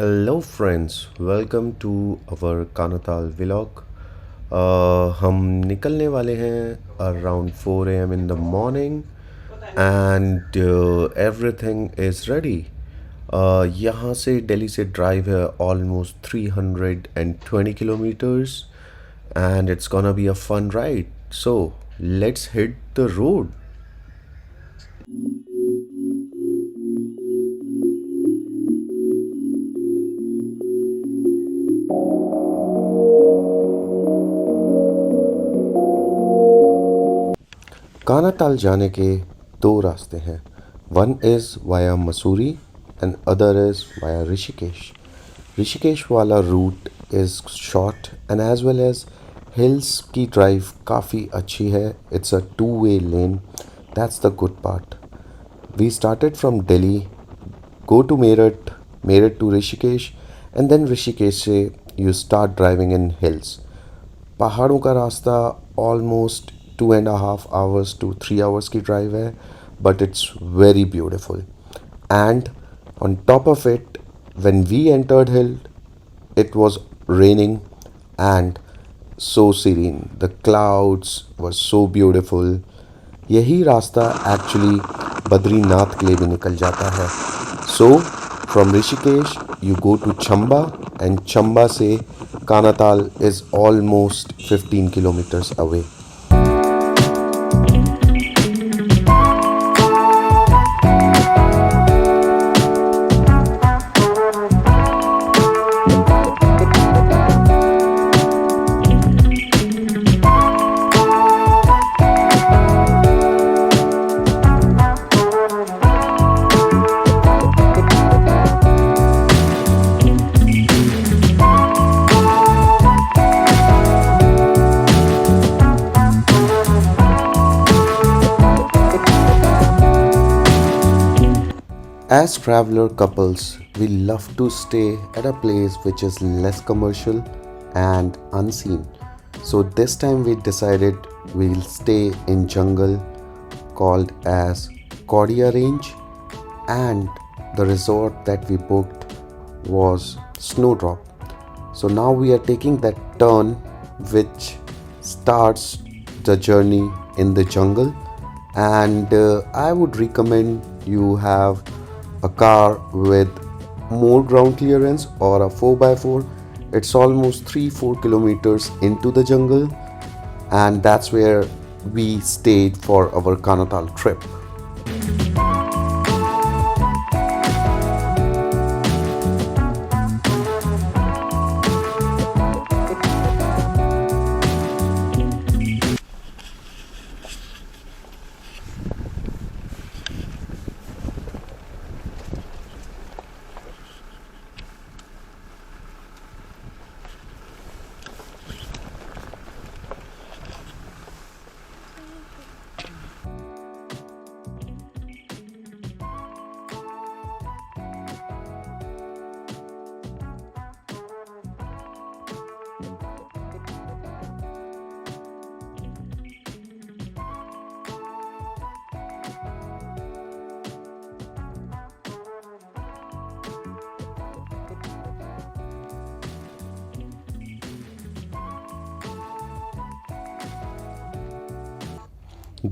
Hello friends, welcome to our Kanatal vlog. हम निकलने वाले हैं around 4 a.m. in the morning and everything is ready. यहाँ से दिल्ली से ड्राइव है almost 320 kilometers and it's gonna be a fun ride. So let's hit the road. Kanatal जाने के दो रास्ते हैं. One is via Mussoorie and other is via Rishikesh. Rishikesh वाला route is short and as well as hills की ड्राइव काफ़ी अच्छी है. It's a two way lane. That's the good part. We started from Delhi, go to Meerut to Rishikesh, and then Rishikesh से you start driving in hills. पहाड़ों का रास्ता almost 2.5 hours to 3 hours की drive है, but it's very beautiful. And on top of it, when we entered hill, it was raining and so serene. The clouds were so beautiful. यही रास्ता actually Badrinath के लिए भी निकल जाता है. So from Rishikesh you go to Chamba, and Chamba से Kanatal is almost 15 kilometers away. As traveler couples, we love to stay at a place which is less commercial and unseen. So this time we decided we'll stay in jungle called as Kodia Range, and the resort that we booked was Snowdrop. So now we are taking that turn which starts the journey in the jungle, and I would recommend you have a car with more ground clearance or a 4x4. It's almost 3-4 kilometers into the jungle, and that's where we stayed for our Kanatal trip.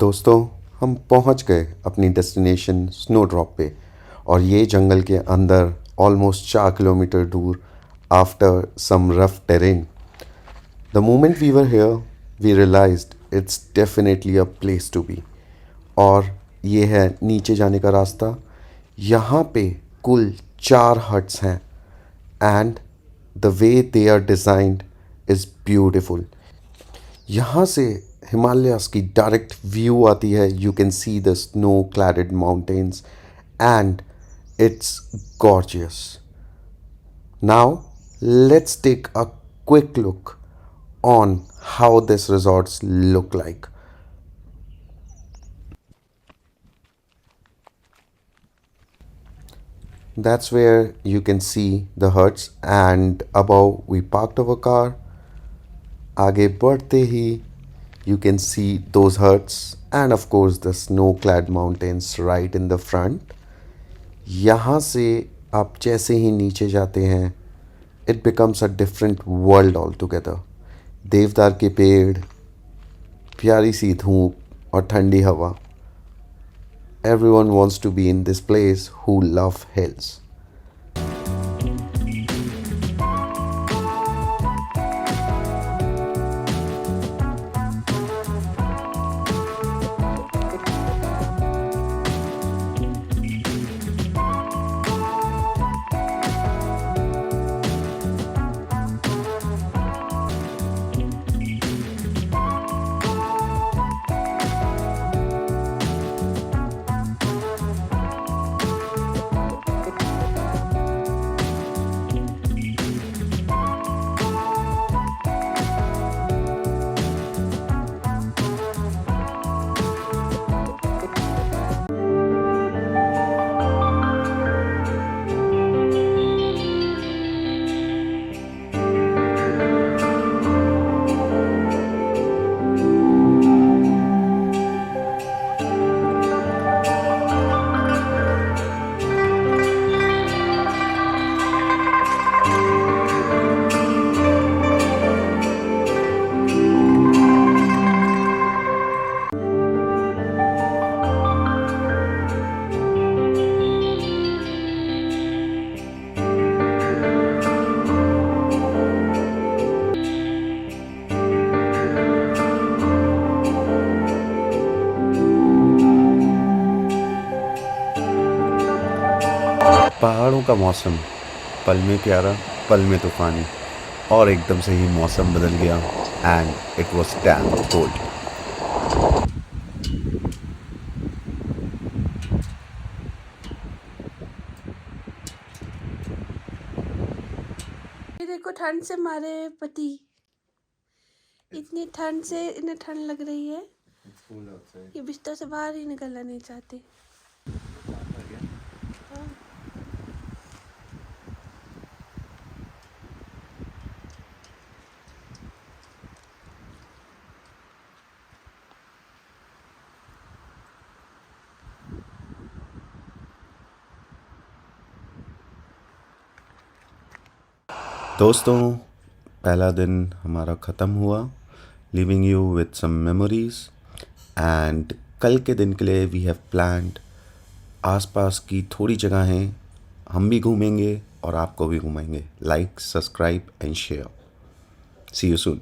दोस्तों, हम पहुंच गए अपनी destination snowdrop पे, और ये जंगल के अंदर ऑलमोस्ट 4 किलोमीटर दूर after some rough terrain. The moment we were here we realized it's definitely a place to be. और ये है नीचे जाने का रास्ता. यहाँ पे कुल 4 हट्स हैं, and the way they are designed is beautiful. यहाँ से हिमालयास की डायरेक्ट व्यू आती है. You can see the snow cladded mountains and it's gorgeous. Now let's take a quick look on how this resorts look like. That's where you can see the huts, and above we parked our car. आगे बढ़ते ही you can see those huts and of course the snow clad mountains right in the front. यहाँ से आप जैसे ही नीचे जाते हैं, it becomes a different world all together. देवदार के पेड़, प्यारी सी धूप और ठंडी हवा। Everyone wants to be in this place who love hills. पहाड़ों का मौसम, पल में प्यारा, पल में तूफानी, और एकदम से ही मौसम बदल गया and it was dam cold. ये देखो ठंड से मारे पति, इतनी ठंड से इन्हें ठंड लग रही है, ये बिस्तर से बाहर ही निकलना नहीं चाहते। हाँ। दोस्तों, पहला दिन हमारा ख़त्म हुआ, leaving you with some memories. एंड कल के दिन के लिए वी हैव प्लान्ड आसपास की थोड़ी जगहें हम भी घूमेंगे और आपको भी घुमाएंगे। Like, subscribe and share. See you soon.